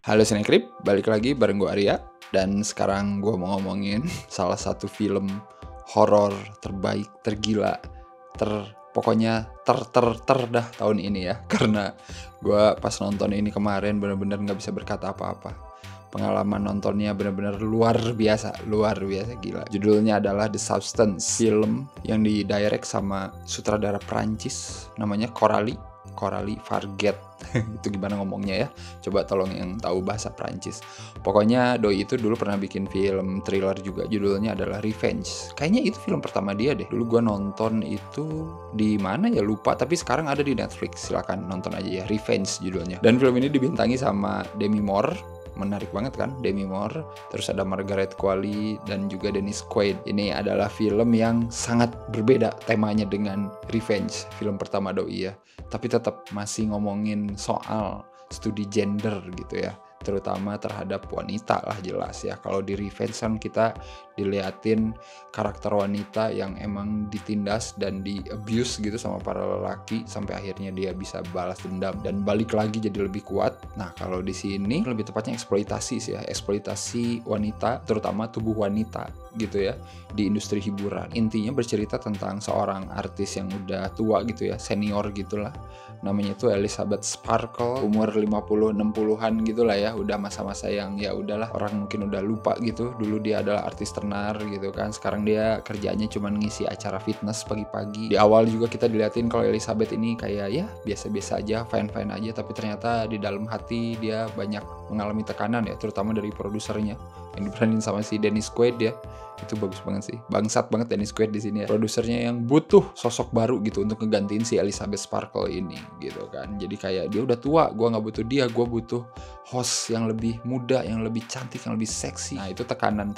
Halo Sinekrip, balik lagi bareng gue Arya. Dan sekarang gue mau ngomongin salah satu film horor terbaik, tergila, pokoknya ter dah tahun ini ya. Karena gue pas nonton ini kemarin bener-bener gak bisa berkata apa-apa. Pengalaman nontonnya benar-benar luar biasa gila. Judulnya adalah The Substance, film yang didirect sama sutradara Prancis namanya Coralie Farget. Itu gimana ngomongnya ya? Coba tolong yang tahu bahasa Prancis. Pokoknya doi itu dulu pernah bikin film thriller juga, judulnya adalah Revenge. Kayaknya itu film pertama dia deh. Dulu gua nonton itu di mana ya lupa, tapi sekarang ada di Netflix. Silakan nonton aja ya, Revenge judulnya. Dan film ini dibintangi sama Demi Moore. Menarik banget kan, Demi Moore, terus ada Margaret Qualley dan juga Dennis Quaid. Ini adalah film yang sangat berbeda temanya dengan Revenge, film pertama doi ya. Tapi tetap masih ngomongin soal studi gender gitu ya, terutama terhadap wanita lah jelas ya. Kalau di Revenge kan kita diliatin karakter wanita yang emang ditindas dan di abuse gitu sama para lelaki sampai akhirnya dia bisa balas dendam dan balik lagi jadi lebih kuat. Nah, kalau di sini lebih tepatnya eksploitasi sih ya, eksploitasi wanita, terutama tubuh wanita gitu ya di industri hiburan. Intinya bercerita tentang seorang artis yang udah tua gitu ya, senior gitulah. Namanya tuh Elizabeth Sparkle, umur 50-60an gitulah ya, udah masa-masa yang ya udahlah orang mungkin udah lupa gitu. Dulu dia adalah artis tenar gitu kan. Sekarang dia kerjanya cuma ngisi acara fitness pagi-pagi. Di awal juga kita diliatin kalau Elizabeth ini kayak ya biasa-biasa aja, fine-fine aja, tapi ternyata di dalam hati dia banyak mengalami tekanan ya, terutama dari produsernya yang diperanin sama si Dennis Quaid ya. Itu bagus banget sih, bangsat banget Dennis Quaid di sini ya. Produsernya yang butuh sosok baru gitu untuk ngegantiin si Elizabeth Sparkle ini gitu kan. Jadi kayak dia udah tua, gue nggak butuh dia, gue butuh host yang lebih muda, yang lebih cantik, yang lebih seksi. Nah itu tekanan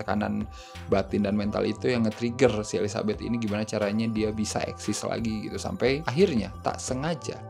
batin dan mental itu yang nge-trigger si Elizabeth ini gimana caranya dia bisa eksis lagi gitu. Sampai akhirnya tak sengaja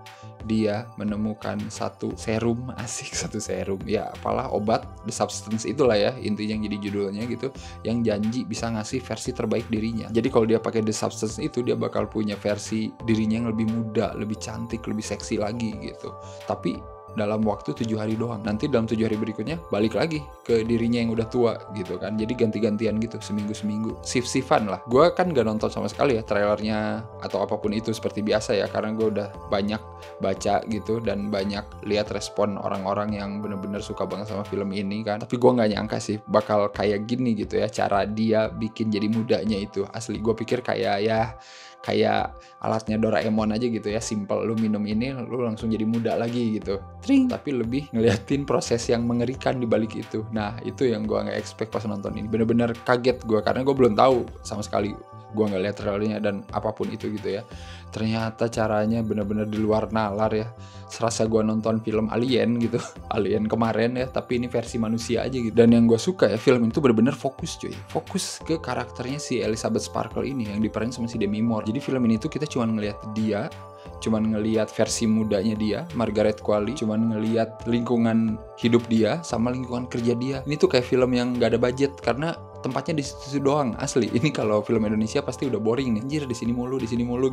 dia menemukan satu serum, satu serum ya, apalah obat, The Substance itulah ya intinya yang jadi judulnya gitu, yang janji bisa ngasih versi terbaik dirinya. Jadi kalau dia pakai The Substance itu, dia bakal punya versi dirinya yang lebih muda, lebih cantik, lebih seksi lagi gitu. Tapi dalam waktu 7 hari doang. Nanti dalam 7 hari berikutnya balik lagi ke dirinya yang udah tua gitu kan. Jadi ganti-gantian gitu, seminggu-seminggu, shift-shiftan lah. Gue kan gak nonton sama sekali ya trailernya atau apapun itu seperti biasa ya, karena gue udah banyak baca gitu dan banyak lihat respon orang-orang yang bener-bener suka banget sama film ini kan. Tapi gue gak nyangka sih bakal kayak gini gitu ya, cara dia bikin jadi mudanya itu. Asli gue pikir kayak alatnya Doraemon aja gitu ya, simple, lu minum ini lu langsung jadi muda lagi gitu. Tring. Tapi lebih ngeliatin proses yang mengerikan di balik itu. Nah itu yang gue nggak expect pas nonton ini. Bener-bener kaget gue karena gue belum tahu sama sekali. Gue nggak lihat trailernya dan apapun itu gitu ya. Ternyata caranya bener-bener di luar nalar ya. Serasa gue nonton film Alien gitu, Alien kemarin ya, tapi ini versi manusia aja gitu. Dan yang gue suka ya, film itu bener-bener fokus cuy, fokus ke karakternya si Elizabeth Sparkle ini yang diperanin sama si Demi Moore. Jadi film ini tuh kita cuma ngelihat dia, cuman ngelihat versi mudanya dia, Margaret Qualley, cuman ngelihat lingkungan hidup dia sama lingkungan kerja dia. Ini tuh kayak film yang gak ada budget karena tempatnya di situ doang. Asli, ini kalau film Indonesia pasti udah boring nih. Anjir, di sini mulu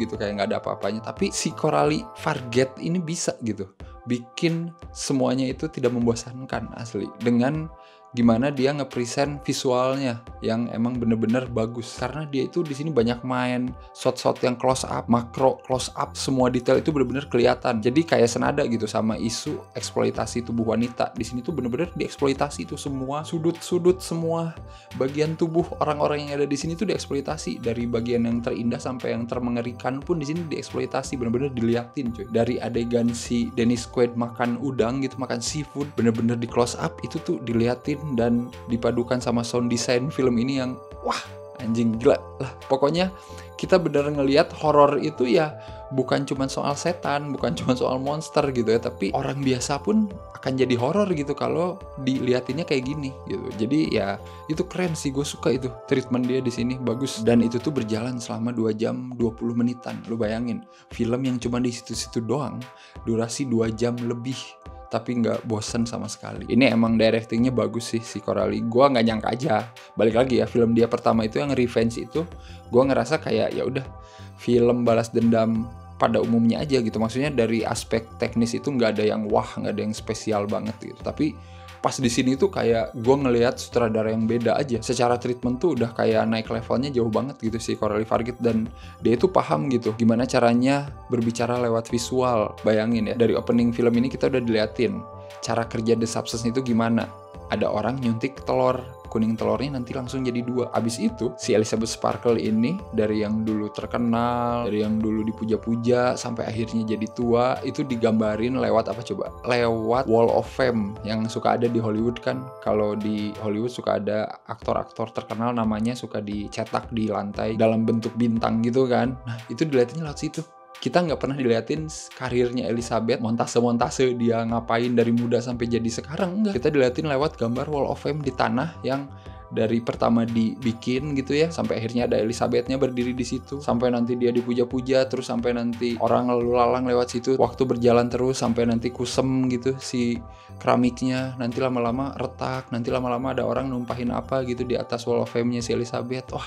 gitu, kayak nggak ada apa-apanya. Tapi si Coralie Farget ini bisa gitu bikin semuanya itu tidak membosankan asli, dengan gimana dia nge-present visualnya yang emang bener-bener bagus. Karena dia itu di sini banyak main shot-shot yang close up, makro close up, semua detail itu bener-bener kelihatan. Jadi kayak senada gitu sama isu eksploitasi tubuh wanita. Di sini tuh bener-bener dieksploitasi itu semua sudut-sudut, semua bagian tubuh orang-orang yang ada di sini tuh dieksploitasi, dari bagian yang terindah sampai yang termengerikan pun di sini dieksploitasi, bener-bener diliatin cuy. Dari adegan si Dennis Quaid makan udang gitu, makan seafood, bener-bener di close up itu tuh diliatin dan dipadukan sama sound design film ini yang wah anjing gila lah. Pokoknya kita bener ngelihat horor itu ya bukan cuma soal setan, bukan cuma soal monster gitu ya, tapi orang biasa pun akan jadi horor gitu kalau diliatinnya kayak gini gitu. Jadi ya itu keren sih, gue suka itu treatment dia di sini bagus. Dan itu tuh berjalan selama 2 jam 20 menitan. Lu bayangin, film yang cuma di situ-situ doang durasi 2 jam lebih, tapi nggak bosen sama sekali. Ini emang directingnya bagus sih si Coralie. Gue nggak nyangka aja. Balik lagi ya, film dia pertama itu yang Revenge itu, gue ngerasa kayak ya udah film balas dendam pada umumnya aja gitu. Maksudnya dari aspek teknis itu nggak ada yang wah, nggak ada yang spesial banget gitu. Tapi pas di sini tuh kayak gue ngelihat sutradara yang beda aja. Secara treatment tuh udah kayak naik levelnya jauh banget gitu si Coralie Fargeat, dan dia itu paham gitu gimana caranya berbicara lewat visual. Bayangin ya, dari opening film ini kita udah diliatin cara kerja The Substance itu gimana. Ada orang nyuntik telur, kuning telurnya nanti langsung jadi 2. Abis itu si Elizabeth Sparkle ini dari yang dulu terkenal, dari yang dulu dipuja-puja sampai akhirnya jadi tua, itu digambarin lewat apa coba? Lewat Wall of Fame yang suka ada di Hollywood kan. Kalau di Hollywood suka ada aktor-aktor terkenal namanya suka dicetak di lantai dalam bentuk bintang gitu kan. Nah itu dilihatinnya lewat situ. Kita nggak pernah diliatin karirnya Elizabeth, montase-montase dia ngapain dari muda sampai jadi sekarang, enggak. Kita diliatin lewat gambar Wall of Fame di tanah yang dari pertama dibikin gitu ya, sampai akhirnya ada Elizabethnya berdiri di situ, sampai nanti dia dipuja-puja, terus sampai nanti orang lalu lalang lewat situ, waktu berjalan terus sampai nanti kusem gitu si keramiknya, nanti lama-lama retak, nanti lama-lama ada orang numpahin apa gitu di atas Wall of Fame-nya si Elizabeth. Wah,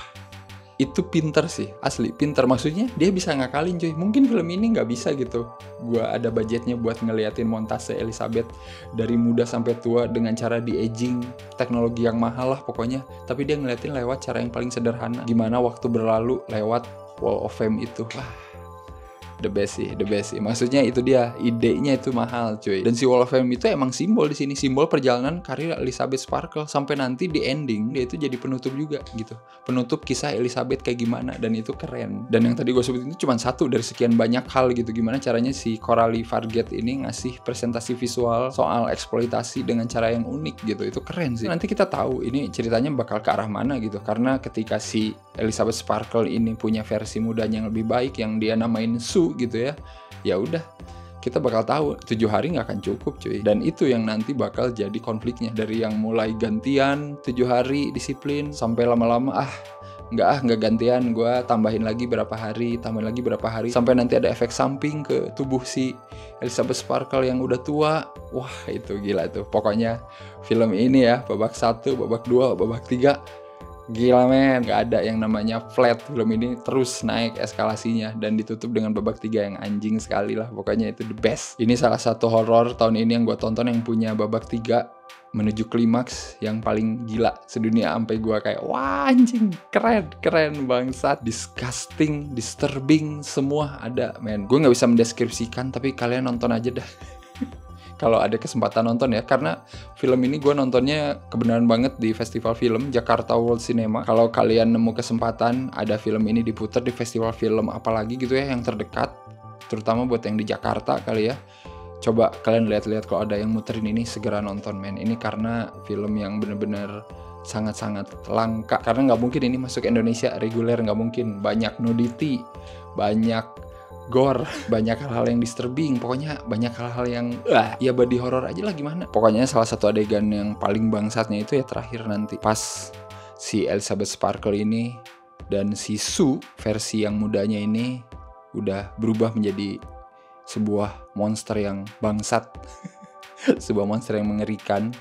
itu pinter sih, asli pinter. Maksudnya dia bisa ngakalin cuy. Mungkin film ini nggak bisa gitu gua ada budgetnya buat ngeliatin montase Elizabeth dari muda sampai tua dengan cara di aging, teknologi yang mahal lah pokoknya. Tapi dia ngeliatin lewat cara yang paling sederhana, gimana waktu berlalu lewat Wall of Fame itu. Wah, the best sih. Maksudnya itu dia, idenya itu mahal cuy. Dan si Wall of Fame itu emang simbol di sini, simbol perjalanan karir Elizabeth Sparkle sampai nanti di ending dia itu jadi penutup juga gitu. Penutup kisah Elizabeth kayak gimana, dan itu keren. Dan yang tadi gue sebutin itu cuma satu dari sekian banyak hal gitu, gimana caranya si Coralie Fargeat ini ngasih presentasi visual soal eksploitasi dengan cara yang unik gitu. Itu keren sih. Nanti kita tahu ini ceritanya bakal ke arah mana gitu, karena ketika si Elizabeth Sparkle ini punya versi mudanya yang lebih baik yang dia namain Sue gitu ya, ya udah kita bakal tahu 7 hari nggak akan cukup cuy. Dan itu yang nanti bakal jadi konfliknya, dari yang mulai gantian 7 hari disiplin sampai lama-lama nggak gantian, gue tambahin lagi berapa hari sampai nanti ada efek samping ke tubuh si Elizabeth Sparkle yang udah tua. Wah itu gila tuh pokoknya film ini ya, babak 1, babak 2, babak 3 gila men, gak ada yang namanya flat. Film ini terus naik eskalasinya dan ditutup dengan babak 3 yang anjing sekali lah. Pokoknya itu the best. Ini salah satu horor tahun ini yang gue tonton yang punya babak 3 menuju klimaks yang paling gila sedunia, sampai gue kayak wah anjing keren bangsat, disgusting, disturbing, semua ada men. Gue gak bisa mendeskripsikan, tapi kalian nonton aja dah kalau ada kesempatan nonton ya, karena film ini gue nontonnya kebenaran banget di festival film Jakarta World Cinema. Kalau kalian nemu kesempatan ada film ini diputar di festival film apalagi gitu ya yang terdekat, terutama buat yang di Jakarta kali ya, coba kalian lihat-lihat kalau ada yang muterin ini, segera nonton men. Ini karena film yang bener-bener sangat-sangat langka, karena nggak mungkin ini masuk Indonesia reguler, nggak mungkin. Banyak nudity, banyak gore, banyak hal-hal yang disturbing, pokoknya banyak hal-hal yang ya body horror aja lah gimana. Pokoknya salah satu adegan yang paling bangsatnya itu ya terakhir nanti pas si Elizabeth Sparkle ini dan si Sue versi yang mudanya ini udah berubah menjadi sebuah monster yang bangsat sebuah monster yang mengerikan,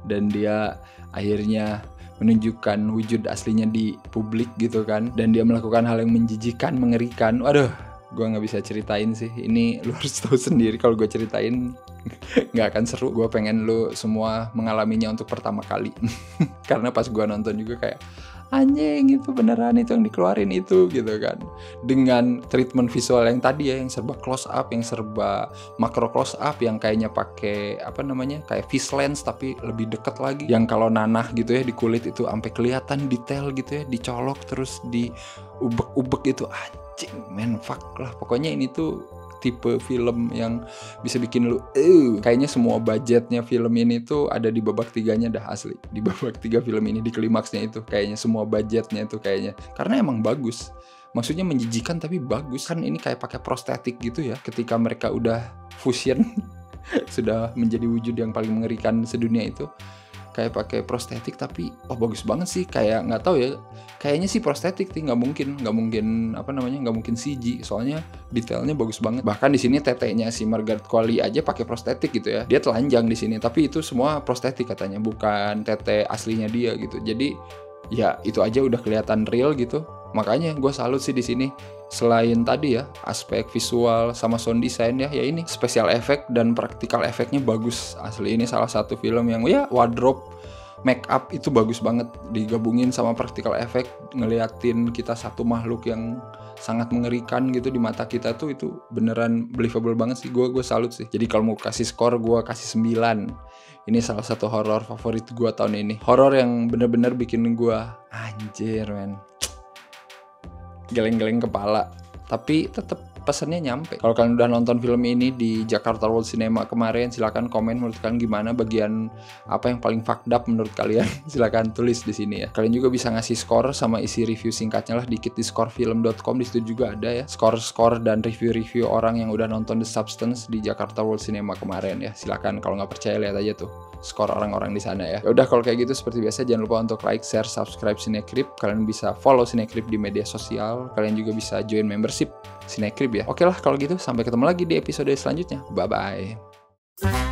dan dia akhirnya menunjukkan wujud aslinya di publik gitu kan, dan dia melakukan hal yang menjijikan, mengerikan. Waduh, gue nggak bisa ceritain sih, ini lu harus tahu sendiri. Kalau gue ceritain nggak akan seru. Gue pengen lu semua mengalaminya untuk pertama kali karena pas gue nonton juga kayak anjing, itu beneran itu yang dikeluarin itu gitu kan, dengan treatment visual yang tadi ya, yang serba close up, yang serba makro close up, yang kayaknya pakai apa namanya kayak fish lens tapi lebih deket lagi, yang kalau nanah gitu ya di kulit itu sampai kelihatan detail gitu ya, dicolok terus di ubek-ubek itu. Anjing man, fuck lah. Pokoknya ini tuh tipe film yang bisa bikin lu kayaknya semua budgetnya film ini tuh ada di babak 3-nya dah, asli. Di babak 3 film ini, di klimaksnya itu kayaknya semua budgetnya itu kayaknya, karena emang bagus. Maksudnya menjijikan tapi bagus. Kan ini kayak pakai prostetik gitu ya, ketika mereka udah fusion sudah menjadi wujud yang paling mengerikan sedunia itu, kayak pakai prostetik tapi bagus banget sih. Kayak nggak tahu ya, kayaknya sih prostetik sih, nggak mungkin apa namanya, nggak mungkin CG, soalnya detailnya bagus banget. Bahkan di sini tetenya si Margaret Qualley aja pakai prostetik gitu ya, dia telanjang di sini tapi itu semua prostetik katanya, bukan tete aslinya dia gitu. Jadi ya itu aja udah kelihatan real gitu. Makanya gue salut sih di sini Selain tadi ya, aspek visual sama sound design ya ini special effect dan practical effectnya bagus. Asli ini salah satu film yang ya wardrobe, make up itu bagus banget digabungin sama practical effect, ngeliatin kita satu makhluk yang sangat mengerikan gitu di mata kita tuh, itu beneran believable banget sih. Gue salut sih. Jadi kalau mau kasih skor, gue kasih 9. Ini salah satu horor favorit gue tahun ini. Horor yang bener-bener bikin gue anjir men, geleng-geleng kepala, tapi tetap pesannya nyampe. Kalau kalian udah nonton film ini di Jakarta World Cinema kemarin, silakan komen menurut kalian gimana, bagian apa yang paling fucked up menurut kalian. Silakan tulis di sini ya. Kalian juga bisa ngasih skor sama isi review singkatnya lah dikit di scorefilm.com. Di situ juga ada ya skor-skor dan review-review orang yang udah nonton The Substance di Jakarta World Cinema kemarin ya. Silakan, kalau nggak percaya lihat aja tuh skor orang-orang di sana ya. Udah kalau kayak gitu seperti biasa jangan lupa untuk like, share, subscribe Cinecrip. Kalian bisa follow Cinecrip di media sosial. Kalian juga bisa join membership Cinecrip ya. Oke lah kalau gitu, sampai ketemu lagi di episode selanjutnya. Bye bye.